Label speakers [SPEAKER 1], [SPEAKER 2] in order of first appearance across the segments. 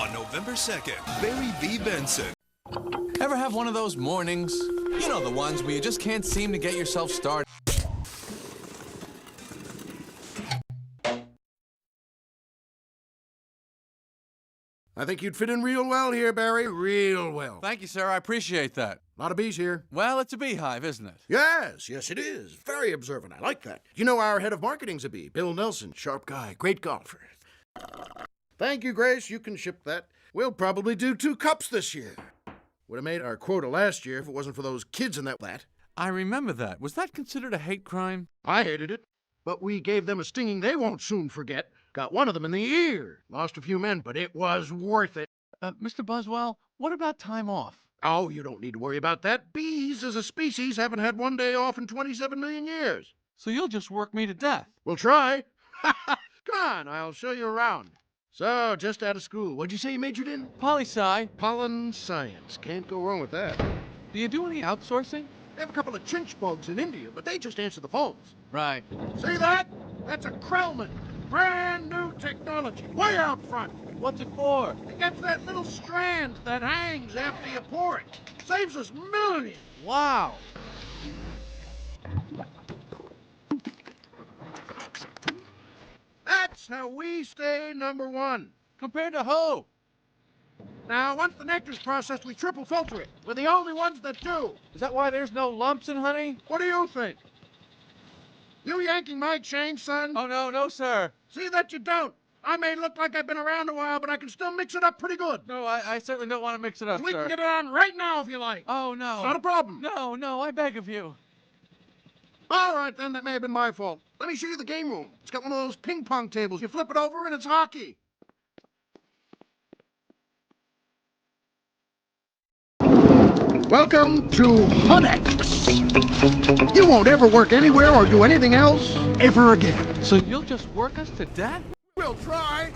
[SPEAKER 1] on November 2nd. Barry V. Benson.
[SPEAKER 2] Ever have one of those mornings? You know, the ones where you just can't seem to get yourself started.
[SPEAKER 3] I think you'd fit in real well here, Barry. Real well.
[SPEAKER 2] Thank you, sir. I appreciate that.
[SPEAKER 3] A lot of bees here.
[SPEAKER 2] Well, it's a beehive, isn't it?
[SPEAKER 3] Yes, it is. Very observant. I like that. You know our head of marketing's a bee, Bill Nelson. Sharp guy, great golfer. Thank you, Grace. You can ship that. We'll probably do 2 cups this year. Would have made our quota last year if it wasn't for those kids in that.
[SPEAKER 2] I remember that. Was that considered a hate crime?
[SPEAKER 3] I hated it, but we gave them a stinging they won't soon forget. Got one of them in the ear. Lost a few men, but it was worth it.
[SPEAKER 2] Mr. Buswell, what about time off?
[SPEAKER 3] Oh, you don't need to worry about that. Bees as a species haven't had one day off in 27 million years.
[SPEAKER 2] So you'll just work me to death?
[SPEAKER 3] We'll try. Come on, I'll show you around. So, just out of school. What'd you say you majored in?
[SPEAKER 2] Poli-sci.
[SPEAKER 3] Pollen science. Can't go wrong with that.
[SPEAKER 2] Do you do any outsourcing?
[SPEAKER 3] They have a couple of chinch bugs in India, but they just answer the phones.
[SPEAKER 2] Right.
[SPEAKER 3] See that? That's a Krellman. Brand new technology. Way out front.
[SPEAKER 2] What's it for?
[SPEAKER 3] It gets that little strand that hangs after you pour it. Saves us millions.
[SPEAKER 2] Wow.
[SPEAKER 3] That's how we stay #1.
[SPEAKER 2] Compared to who?
[SPEAKER 3] Now, once the nectar's processed, we triple filter it. We're the only ones that do.
[SPEAKER 2] Is that why there's no lumps in honey?
[SPEAKER 3] What do you think? You yanking my chain, son?
[SPEAKER 2] Oh, no, sir.
[SPEAKER 3] See that you don't. I may look like I've been around a while, but I can still mix it up pretty good.
[SPEAKER 2] No, I certainly don't want to mix it up,
[SPEAKER 3] We
[SPEAKER 2] sir.
[SPEAKER 3] can get it on right now if you like.
[SPEAKER 2] Oh, no.
[SPEAKER 3] Not a problem.
[SPEAKER 2] No, I beg of you.
[SPEAKER 3] All right, then, that may have been my fault. Let me show you the game room. It's got one of those ping pong tables. You flip it over and it's hockey. Welcome to Hunex. You won't ever work anywhere or do anything else ever again.
[SPEAKER 2] So you'll just work us to death?
[SPEAKER 3] We'll try.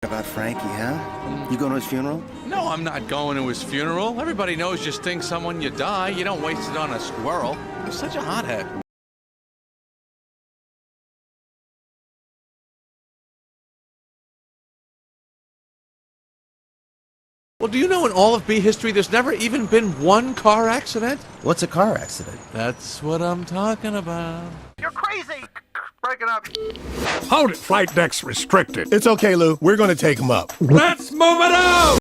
[SPEAKER 4] About Frankie, huh? You going to his funeral?
[SPEAKER 2] No, I'm not going to his funeral. Everybody knows you sting someone, you die. You don't waste it on a squirrel. You're such a hothead. Well, do you know in all of bee history there's never even been one car accident?
[SPEAKER 4] What's a car accident?
[SPEAKER 2] That's what I'm talking about.
[SPEAKER 5] You're crazy! Break it up.
[SPEAKER 6] Hold it, flight deck's restricted. It's okay, Lou. We're gonna take him up.
[SPEAKER 2] Let's move it out!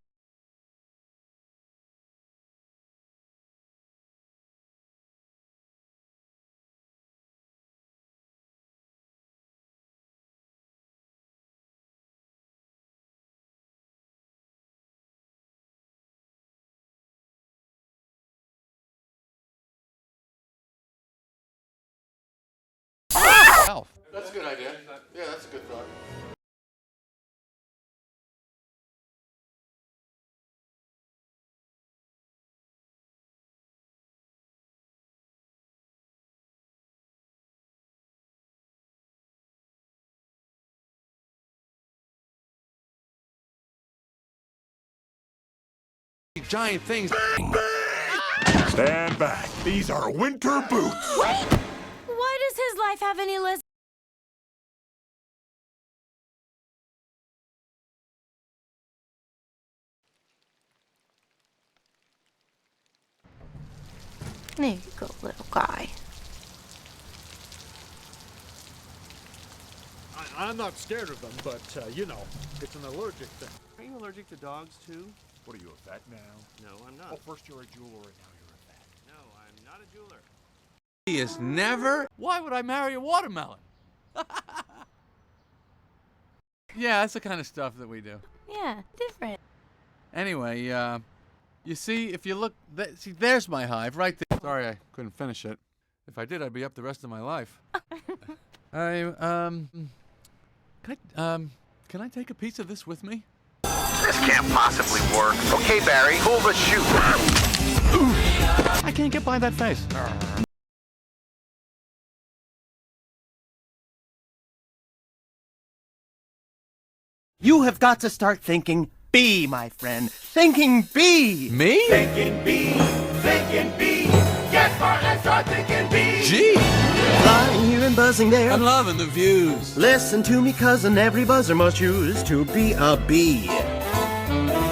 [SPEAKER 3] That's a good idea. Yeah, that's a good thought.
[SPEAKER 2] Giant things.
[SPEAKER 6] Stand back. These are winter boots.
[SPEAKER 7] Wait! Why does his life have any less? There you go, little guy.
[SPEAKER 8] I'm not scared of them, but, you know, it's an allergic thing.
[SPEAKER 5] Are you allergic to dogs, too?
[SPEAKER 6] What are you, a vet now?
[SPEAKER 5] No, I'm not.
[SPEAKER 6] Oh, first you're a jeweler and now you're a vet.
[SPEAKER 5] No, I'm not a jeweler.
[SPEAKER 2] He is never. Why would I marry a watermelon? Yeah, that's the kind of stuff that we do.
[SPEAKER 7] Yeah, different.
[SPEAKER 2] Anyway, you see, if you look, see, there's my hive right there. Sorry, I couldn't finish it. If I did, I'd be up the rest of my life. Can I take a piece of this with me?
[SPEAKER 5] This can't possibly work. Okay, Barry, pull the chute.
[SPEAKER 2] I can't get by that face.
[SPEAKER 4] You have got to start thinking B, my friend. Thinking B.
[SPEAKER 2] Me?
[SPEAKER 6] Thinking B, get smart and start thinking B.
[SPEAKER 2] Gee.
[SPEAKER 4] Flying here and buzzing there.
[SPEAKER 2] I'm loving the views.
[SPEAKER 4] Listen to me, cousin, every buzzer must choose to be a bee.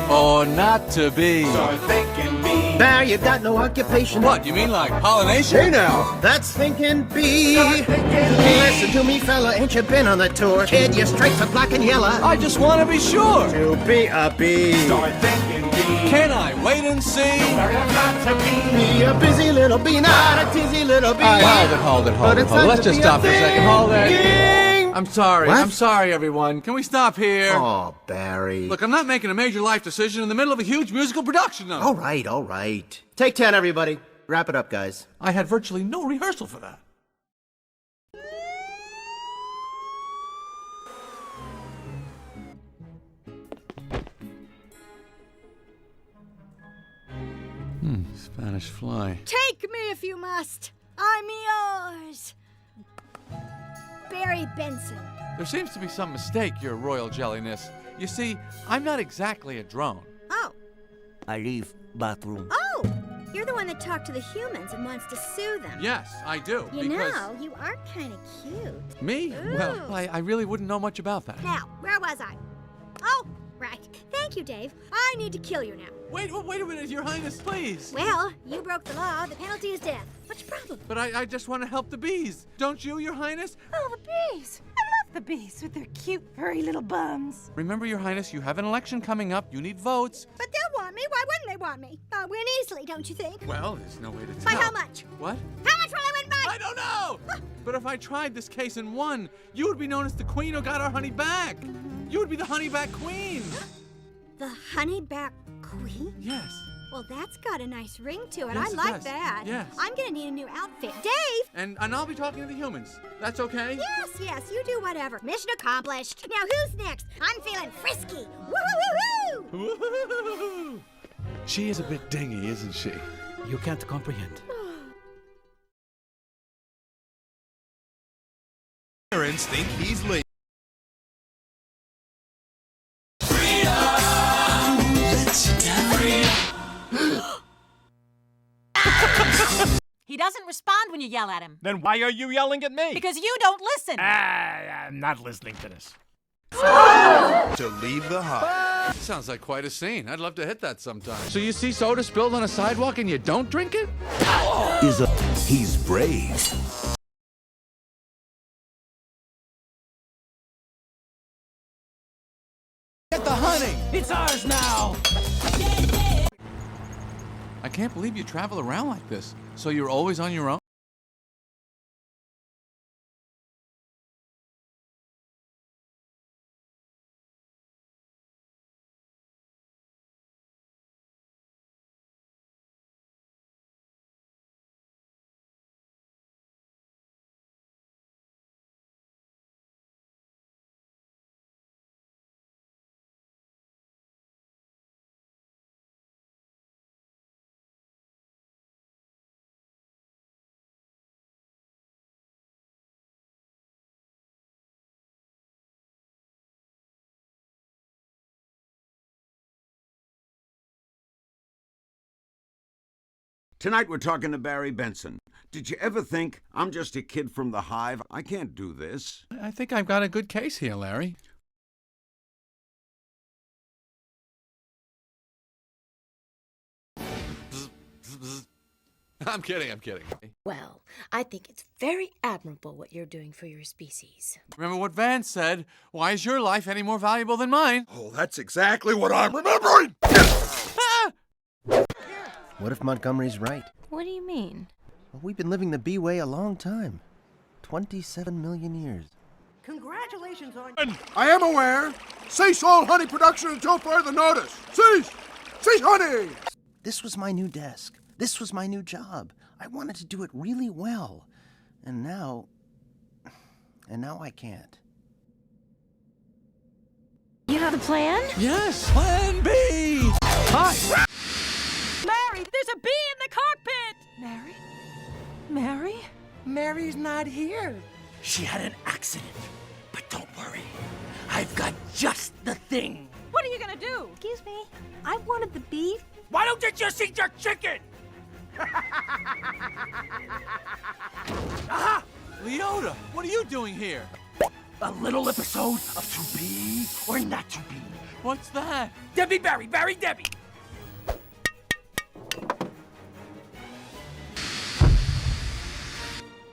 [SPEAKER 2] Or not to be.
[SPEAKER 4] Start thinking bee. There, you got no occupation.
[SPEAKER 2] What, you mean like pollination?
[SPEAKER 4] Hey now, that's thinking bee. Listen to me, fella, ain't you been on the tour? Kid, you're straight for black and yellow.
[SPEAKER 2] I just want to be sure.
[SPEAKER 4] To be a bee. Start thinking bee.
[SPEAKER 2] Can I wait and see?
[SPEAKER 4] Be a busy little bee, not a tizzy little bee.
[SPEAKER 2] Hold it. Let's just stop for a second. Hold it. I'm sorry.
[SPEAKER 4] What?
[SPEAKER 2] I'm sorry, everyone. Can we stop here?
[SPEAKER 4] Oh, Barry.
[SPEAKER 2] Look, I'm not making a major life decision in the middle of a huge musical production, though.
[SPEAKER 4] All right. Take 10, everybody. Wrap it up, guys.
[SPEAKER 2] I had virtually no rehearsal for that. Spanish Fly.
[SPEAKER 9] Take me if you must. I'm yours. Barry Benson.
[SPEAKER 2] There seems to be some mistake, Your Royal Jelliness. You see, I'm not exactly a drone.
[SPEAKER 9] Oh.
[SPEAKER 4] I leave bathroom.
[SPEAKER 9] Oh! You're the one that talked to the humans and wants to sue them.
[SPEAKER 2] Yes, I do.
[SPEAKER 9] You know, you are kind of cute.
[SPEAKER 2] Me?
[SPEAKER 9] Ooh.
[SPEAKER 2] Well, I really wouldn't know much about that.
[SPEAKER 9] Now, where was I? Oh, right. Thank you, Dave. I need to kill you now.
[SPEAKER 2] Wait a minute, Your Highness, please.
[SPEAKER 9] Well, you broke the law. The penalty is death. What's your problem?
[SPEAKER 2] But I just want to help the bees. Don't you, Your Highness?
[SPEAKER 7] Oh, the bees. I love the bees with their cute, furry little bums.
[SPEAKER 2] Remember, Your Highness, you have an election coming up. You need votes.
[SPEAKER 9] But they'll want me. Why wouldn't they want me? I'll win easily, don't you think?
[SPEAKER 2] Well, there's no way to
[SPEAKER 9] By
[SPEAKER 2] tell.
[SPEAKER 9] how much?
[SPEAKER 2] What?
[SPEAKER 9] How much will I win by?
[SPEAKER 2] I don't know! But if I tried this case and won, you would be known as the queen who got our honey back. You would be the honeyback queen.
[SPEAKER 9] The honeyback queen?
[SPEAKER 2] Yes.
[SPEAKER 9] Well, that's got a nice ring to it.
[SPEAKER 2] Yes,
[SPEAKER 9] I
[SPEAKER 2] it
[SPEAKER 9] like
[SPEAKER 2] does.
[SPEAKER 9] that.
[SPEAKER 2] Yes.
[SPEAKER 9] I'm gonna need a new outfit. Dave!
[SPEAKER 2] And I'll be talking to the humans. That's okay?
[SPEAKER 9] Yes, you do whatever. Mission accomplished. Now who's next? I'm feeling frisky. Woo-hoo-hoo-hoo!
[SPEAKER 2] Woo-hoo-hoo-hoo. She is a bit dingy, isn't she?
[SPEAKER 8] You can't comprehend.
[SPEAKER 1] Parents think he's late.
[SPEAKER 10] He doesn't respond when you yell at him.
[SPEAKER 8] Then why are you yelling at me?
[SPEAKER 10] Because you don't listen.
[SPEAKER 8] I'm not listening to this.
[SPEAKER 1] To leave the hive.
[SPEAKER 2] Sounds like quite a scene. I'd love to hit that sometime. So you see soda spilled on a sidewalk and you don't drink it?
[SPEAKER 1] He's brave.
[SPEAKER 2] Get the honey!
[SPEAKER 4] It's ours now!
[SPEAKER 2] I can't believe you travel around like this. So you're always on your own?
[SPEAKER 11] Tonight we're talking to Barry Benson. Did you ever think, I'm just a kid from the hive, I can't do this?
[SPEAKER 2] I think I've got a good case here, Larry. I'm kidding.
[SPEAKER 7] Well, I think it's very admirable what you're doing for your species.
[SPEAKER 2] Remember what Vance said? Why is your life any more valuable than mine?
[SPEAKER 6] Oh, that's exactly what I'm remembering!
[SPEAKER 4] What if Montgomery's right?
[SPEAKER 7] What do you mean?
[SPEAKER 4] Well, we've been living the bee way a long time. 27 million years.
[SPEAKER 9] Congratulations on...
[SPEAKER 3] I am aware. Cease all honey production until further notice. Cease! Cease honey!
[SPEAKER 4] This was my new desk. This was my new job. I wanted to do it really well. And now I can't.
[SPEAKER 7] You have a plan?
[SPEAKER 2] Yes, Plan B! Hi!
[SPEAKER 10] Larry, there's a bee in the cockpit!
[SPEAKER 7] Mary? Mary?
[SPEAKER 4] Mary's not here. She had an accident. But don't worry. I've got just the thing.
[SPEAKER 10] What are you gonna do?
[SPEAKER 9] Excuse me. I wanted the beef.
[SPEAKER 8] Why don't you just eat your chicken?
[SPEAKER 2] Leave Rhoda, what are you doing here?
[SPEAKER 12] A little episode of To Be or Not To Be.
[SPEAKER 2] What's that?
[SPEAKER 12] Debbie Barry, Barry Debbie.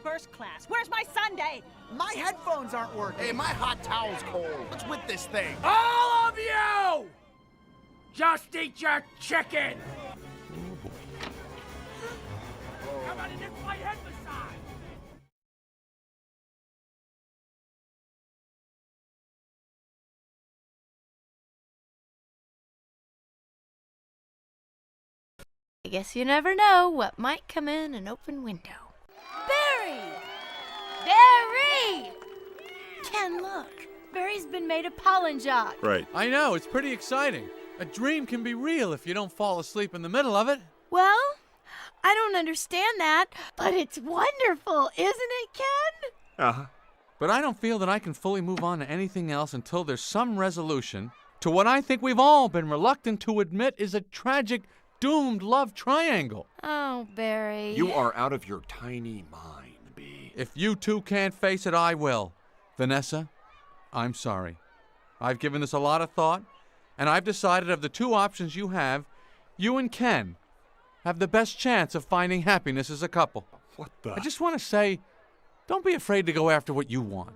[SPEAKER 10] First class. Where's my sundae?
[SPEAKER 12] My headphones aren't working.
[SPEAKER 3] Hey, my hot towel's cold. What's with this thing?
[SPEAKER 12] All of you! Just eat your chicken! How about it hits my head beside?
[SPEAKER 7] I guess you never know what might come in an open window. Barry! Barry! Ken, look. Barry's been made a pollen jock.
[SPEAKER 6] Right.
[SPEAKER 2] I know, it's pretty exciting. A dream can be real if you don't fall asleep in the middle of it.
[SPEAKER 7] Well, I don't understand that, but it's wonderful, isn't it, Ken?
[SPEAKER 6] Uh-huh.
[SPEAKER 2] But I don't feel that I can fully move on to anything else until there's some resolution to what I think we've all been reluctant to admit is a tragic, doomed love triangle.
[SPEAKER 7] Oh, Barry.
[SPEAKER 6] You are out of your tiny mind, B.
[SPEAKER 2] If you two can't face it, I will. Vanessa, I'm sorry. I've given this a lot of thought, and I've decided of the two options you have, you and Ken have the best chance of finding happiness as a couple.
[SPEAKER 6] What the?
[SPEAKER 2] I just want to say, don't be afraid to go after what you want.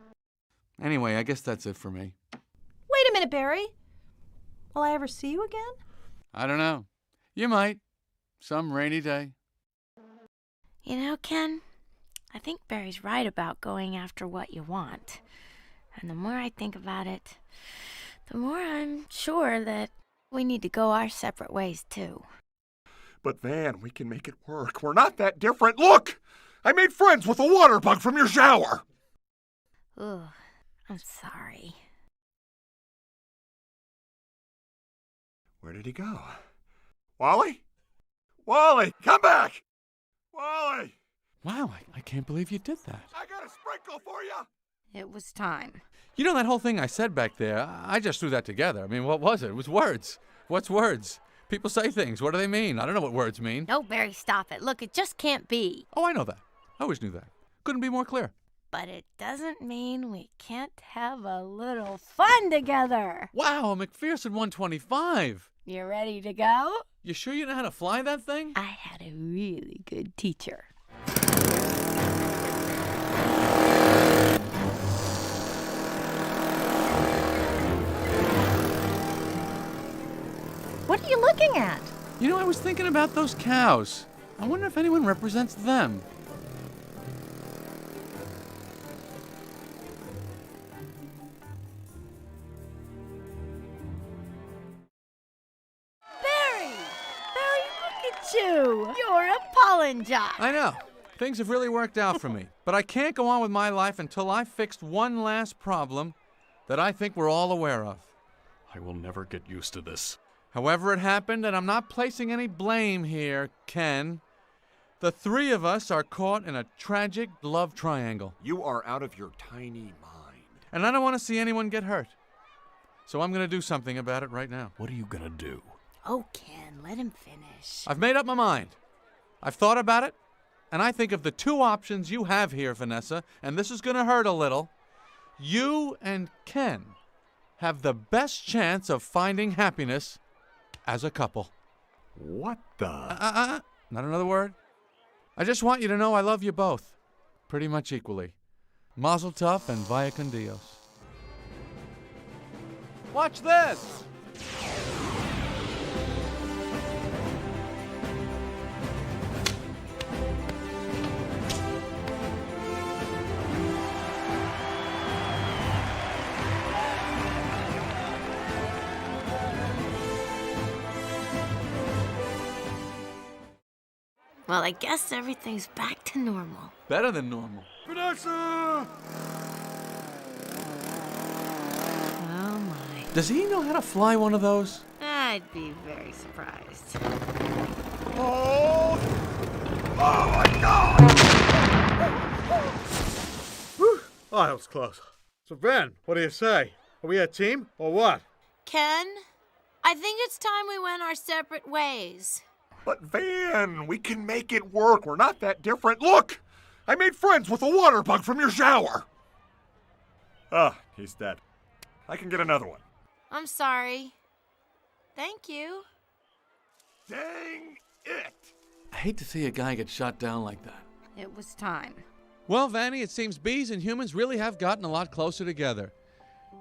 [SPEAKER 2] Anyway, I guess that's it for me.
[SPEAKER 10] Wait a minute, Barry. Will I ever see you again?
[SPEAKER 2] I don't know. You might. Some rainy day.
[SPEAKER 7] You know, Ken, I think Barry's right about going after what you want. And the more I think about it, the more I'm sure that we need to go our separate ways, too.
[SPEAKER 6] But Van, we can make it work. We're not that different. Look! I made friends with a water bug from your shower.
[SPEAKER 7] Ugh, I'm sorry.
[SPEAKER 6] Where did he go? Wally? Wally, come back! Wally!
[SPEAKER 2] Wow, I can't believe you did that.
[SPEAKER 6] I got a sprinkle for you!
[SPEAKER 7] It was time.
[SPEAKER 2] You know that whole thing I said back there, I just threw that together. I mean, what was it? It was words. What's words? People say things. What do they mean? I don't know what words mean.
[SPEAKER 7] No, Barry, stop it. Look, it just can't be.
[SPEAKER 2] Oh, I know that. I always knew that. Couldn't be more clear.
[SPEAKER 7] But it doesn't mean we can't have a little fun together.
[SPEAKER 2] Wow, a McPherson 125.
[SPEAKER 7] You ready to go?
[SPEAKER 2] You sure you know how to fly that thing?
[SPEAKER 7] I had a really good teacher.
[SPEAKER 10] What are you looking at?
[SPEAKER 2] You know, I was thinking about those cows. I wonder if anyone represents them.
[SPEAKER 7] You're a pollen jock.
[SPEAKER 2] I know. Things have really worked out for me. But I can't go on with my life until I've fixed one last problem that I think we're all aware of.
[SPEAKER 8] I will never get used to this.
[SPEAKER 2] However it happened, and I'm not placing any blame here, Ken, the three of us are caught in a tragic love triangle.
[SPEAKER 6] You are out of your tiny mind.
[SPEAKER 2] And I don't want to see anyone get hurt. So I'm going to do something about it right now.
[SPEAKER 8] What are you gonna do?
[SPEAKER 7] Oh, Ken, let him finish.
[SPEAKER 2] I've made up my mind. I've thought about it, and I think of the two options you have here, Vanessa, and this is going to hurt a little. You and Ken have the best chance of finding happiness as a couple.
[SPEAKER 6] What the?
[SPEAKER 2] Not another word. I just want you to know I love you both, pretty much equally. Mazel tov and vaya con Dios. Watch this!
[SPEAKER 7] Well, I guess everything's back to normal.
[SPEAKER 2] Better than normal.
[SPEAKER 6] Vanessa!
[SPEAKER 7] Oh, my.
[SPEAKER 2] Does he know how to fly one of those?
[SPEAKER 7] I'd be very surprised.
[SPEAKER 6] Oh! Oh my God!
[SPEAKER 8] Oh, that was close. So, Ben, what do you say? Are we a team or what?
[SPEAKER 7] Ken, I think it's time we went our separate ways.
[SPEAKER 6] But Van, we can make it work. We're not that different. Look! I made friends with a water bug from your shower. Ah, he's dead. I can get another one.
[SPEAKER 7] I'm sorry. Thank you.
[SPEAKER 6] Dang it!
[SPEAKER 2] I hate to see a guy get shot down like that.
[SPEAKER 10] It was time.
[SPEAKER 2] Well, Vanny, it seems bees and humans really have gotten a lot closer together.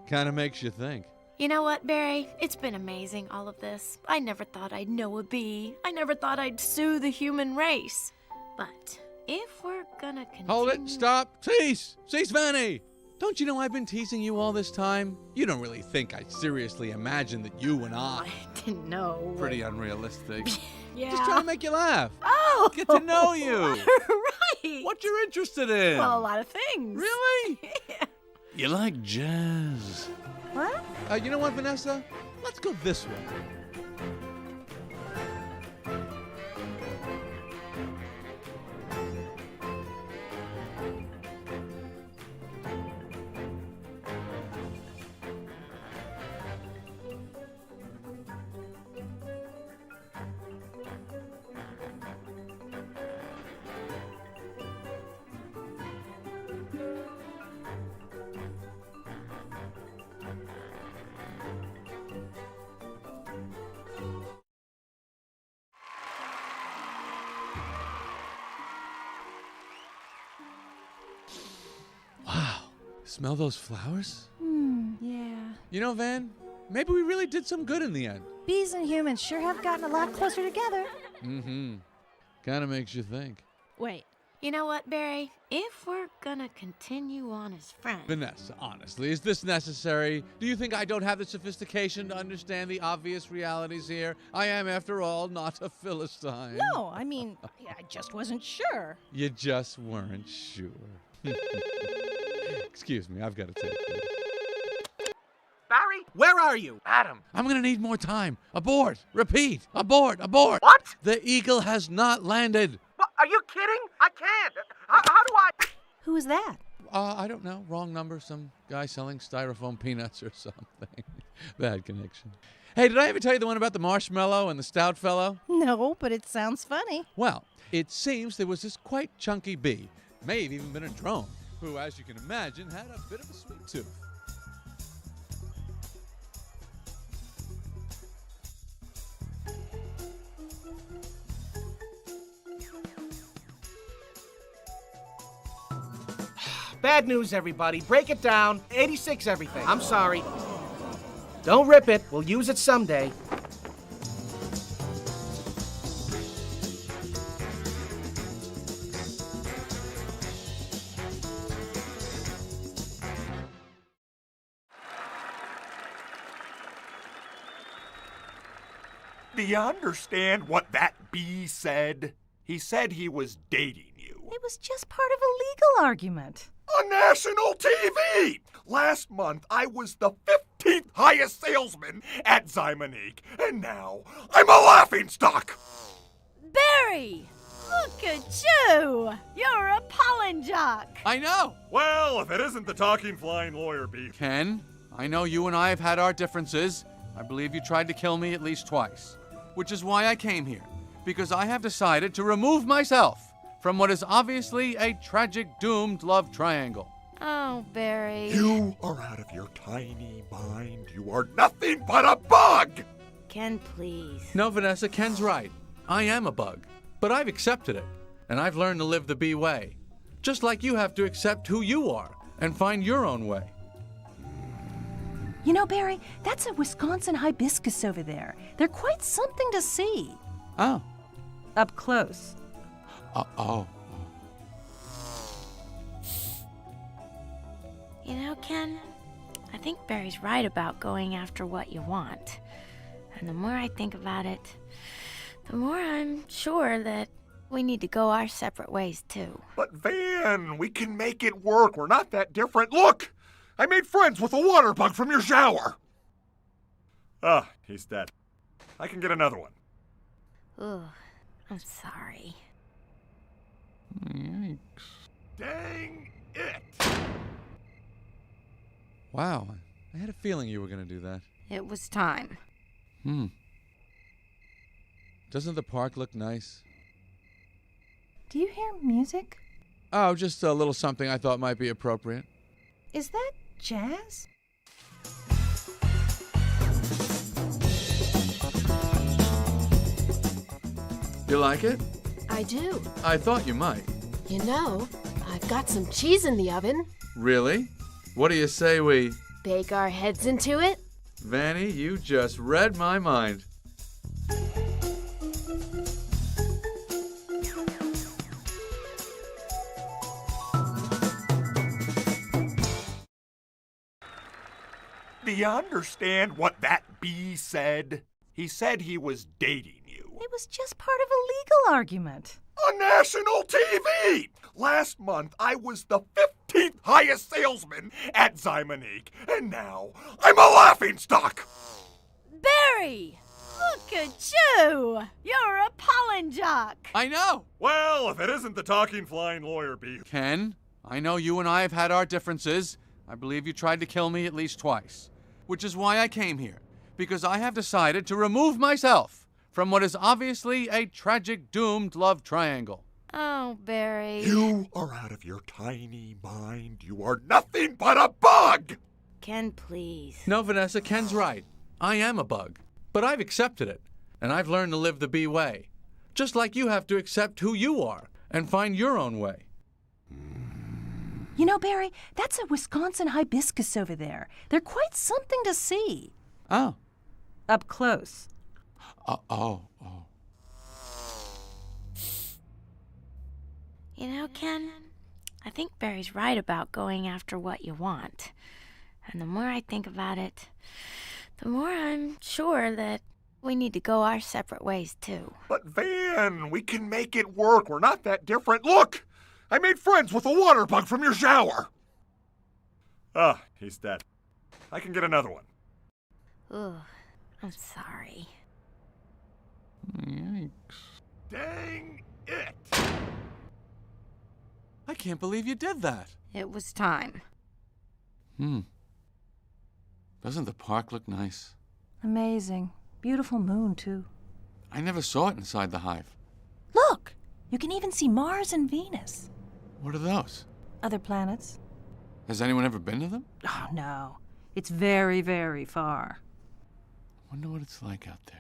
[SPEAKER 2] Kind of makes you think.
[SPEAKER 7] You know what, Barry? It's been amazing, all of this. I never thought I'd know a bee. I never thought I'd sue the human race. But if we're gonna continue...
[SPEAKER 2] Hold it, stop, cease! Cease, Vanny! Don't you know I've been teasing you all this time? You don't really think I seriously imagined that you and I...
[SPEAKER 7] didn't know.
[SPEAKER 2] Pretty unrealistic.
[SPEAKER 7] Yeah.
[SPEAKER 2] Just trying to make you laugh.
[SPEAKER 7] Oh!
[SPEAKER 2] Get to know you.
[SPEAKER 7] Right!
[SPEAKER 2] What you're interested in.
[SPEAKER 7] Well, a lot of things.
[SPEAKER 2] Really?
[SPEAKER 7] Yeah.
[SPEAKER 2] You like jazz.
[SPEAKER 7] What?
[SPEAKER 2] You know what, Vanessa? Let's go this way. Wow. Smell those flowers?
[SPEAKER 13] Yeah.
[SPEAKER 2] You know, Van, maybe we really did some good in the end.
[SPEAKER 13] Bees and humans sure have gotten a lot closer together.
[SPEAKER 2] Mm-hmm. Kind of makes you think.
[SPEAKER 13] Wait.
[SPEAKER 7] You know what, Barry? If we're gonna continue on as friends...
[SPEAKER 2] Vanessa, honestly, is this necessary? Do you think I don't have the sophistication to understand the obvious realities here? I am, after all, not a Philistine.
[SPEAKER 13] No, I mean, I just wasn't sure.
[SPEAKER 2] You just weren't sure. Excuse me, I've got to take this.
[SPEAKER 12] Barry, where are you? Adam.
[SPEAKER 2] I'm gonna need more time. Abort! Repeat! Abort! Abort!
[SPEAKER 12] What?
[SPEAKER 2] The eagle has not landed.
[SPEAKER 12] What, are you kidding? I can't. How do I...
[SPEAKER 13] Who was that?
[SPEAKER 2] I don't know. Wrong number. Some guy selling styrofoam peanuts or something. Bad connection. Hey, did I ever tell you the one about the marshmallow and the stout fellow?
[SPEAKER 13] No, but it sounds funny.
[SPEAKER 2] Well, it seems there was this quite chunky bee, may have even been a drone, who, as you can imagine, had a bit of a sweet tooth.
[SPEAKER 12] Bad news, everybody. Break it down. 86 everything. I'm sorry. Don't rip it. We'll use it someday.
[SPEAKER 6] Do you understand what that bee said? He said he was dating you.
[SPEAKER 13] It was just part of a legal argument.
[SPEAKER 6] On national TV! Last month, I was the 15th highest salesman at Zymonique, and now I'm a laughingstock!
[SPEAKER 13] Barry! Look at you! You're a pollen jock!
[SPEAKER 2] I know!
[SPEAKER 6] Well, if it isn't the talking flying lawyer bee.
[SPEAKER 2] Ken, I know you and I have had our differences. I believe you tried to kill me at least twice. Which is why I came here. Because I have decided to remove myself from what is obviously a tragic, doomed love triangle.
[SPEAKER 7] Oh, Barry.
[SPEAKER 6] You are out of your tiny mind. You are nothing but a bug!
[SPEAKER 7] Ken, please.
[SPEAKER 2] No, Vanessa, Ken's right. I am a bug. But I've accepted it. And I've learned to live the bee way. Just like you have to accept who you are and find your own way.
[SPEAKER 13] You know, Barry, that's a Wisconsin hibiscus over there. They're quite something to see.
[SPEAKER 2] Oh.
[SPEAKER 13] Up close.
[SPEAKER 2] Oh.
[SPEAKER 7] You know, Ken, I think Barry's right about going after what you want. And the more I think about it, the more I'm sure that we need to go our separate ways, too.
[SPEAKER 6] But Van, we can make it work. We're not that different. Look! I made friends with a water bug from your shower. Ah, he's dead. I can get another one.
[SPEAKER 7] Ugh, I'm sorry.
[SPEAKER 2] Yikes.
[SPEAKER 6] Dang it!
[SPEAKER 2] Wow, I had a feeling you were going to do that.
[SPEAKER 10] It was time.
[SPEAKER 2] Doesn't the park look nice?
[SPEAKER 13] Do you hear music?
[SPEAKER 2] Oh, just a little something I thought might be appropriate.
[SPEAKER 14] Is that jazz?
[SPEAKER 2] You like it?
[SPEAKER 15] I do.
[SPEAKER 2] I thought you might.
[SPEAKER 15] You know, I've got some cheese in the oven.
[SPEAKER 2] Really? What do you say we...
[SPEAKER 15] Bake our heads into it?
[SPEAKER 2] Vanny, you just read my mind.
[SPEAKER 6] Do you understand what that bee said? He said he was dating you.
[SPEAKER 14] It was just part of a legal argument.
[SPEAKER 6] On national TV! Last month, I was the 15th highest salesman at Zymonique, and now I'm a laughingstock!
[SPEAKER 13] Barry! Look at you! You're a pollen jock!
[SPEAKER 2] I know!
[SPEAKER 6] Well, if it isn't the talking flying lawyer bee.
[SPEAKER 2] Ken, I know you and I have had our differences. I believe you tried to kill me at least twice. Which is why I came here. Because I have decided to remove myself from what is obviously a tragic, doomed love triangle.
[SPEAKER 7] Oh, Barry.
[SPEAKER 6] You are out of your tiny mind. You are nothing but a bug!
[SPEAKER 7] Ken, please.
[SPEAKER 2] No, Vanessa, Ken's right. I am a bug. But I've accepted it. And I've learned to live the bee way. Just like you have to accept who you are and find your own way.
[SPEAKER 14] You know, Barry, that's a Wisconsin hibiscus over there. They're quite something to see.
[SPEAKER 2] Oh.
[SPEAKER 14] Up close.
[SPEAKER 2] Oh.
[SPEAKER 7] You know, Ken, I think Barry's right about going after what you want. And the more I think about it, the more I'm sure that we need to go our separate ways, too.
[SPEAKER 6] But Van, we can make it work. We're not that different. Look! I made friends with a water bug from your shower. Ah, he's dead. I can get another one.
[SPEAKER 7] Ugh, I'm sorry.
[SPEAKER 2] Yikes.
[SPEAKER 6] Dang it!
[SPEAKER 2] I can't believe you did that.
[SPEAKER 7] It was time.
[SPEAKER 2] Doesn't the park look nice?
[SPEAKER 14] Amazing. Beautiful moon, too.
[SPEAKER 2] I never saw it inside the hive.
[SPEAKER 14] Look! You can even see Mars and Venus.
[SPEAKER 2] What are those?
[SPEAKER 14] Other planets.
[SPEAKER 2] Has anyone ever been to them?
[SPEAKER 14] Oh, no. It's very, very far.
[SPEAKER 2] Wonder what it's like out there.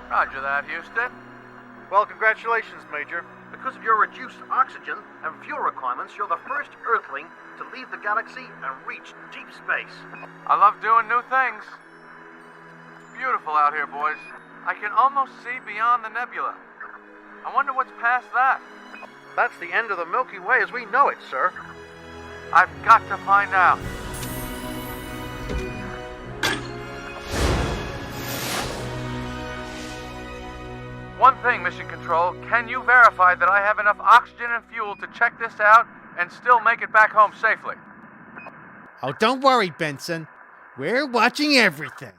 [SPEAKER 16] Roger that, Houston.
[SPEAKER 17] Well, congratulations, Major. Because of your reduced oxygen and fuel requirements, you're the first Earthling to leave the galaxy and reach deep space.
[SPEAKER 16] I love doing new things. It's beautiful out here, boys. I can almost see beyond the nebula. I wonder what's past that.
[SPEAKER 17] That's the end of the Milky Way as we know it, sir.
[SPEAKER 16] I've got to find out. One thing, Mission Control, can you verify that I have enough oxygen and fuel to check this out and still make it back home safely?
[SPEAKER 18] Oh, don't worry, Benson. We're watching everything.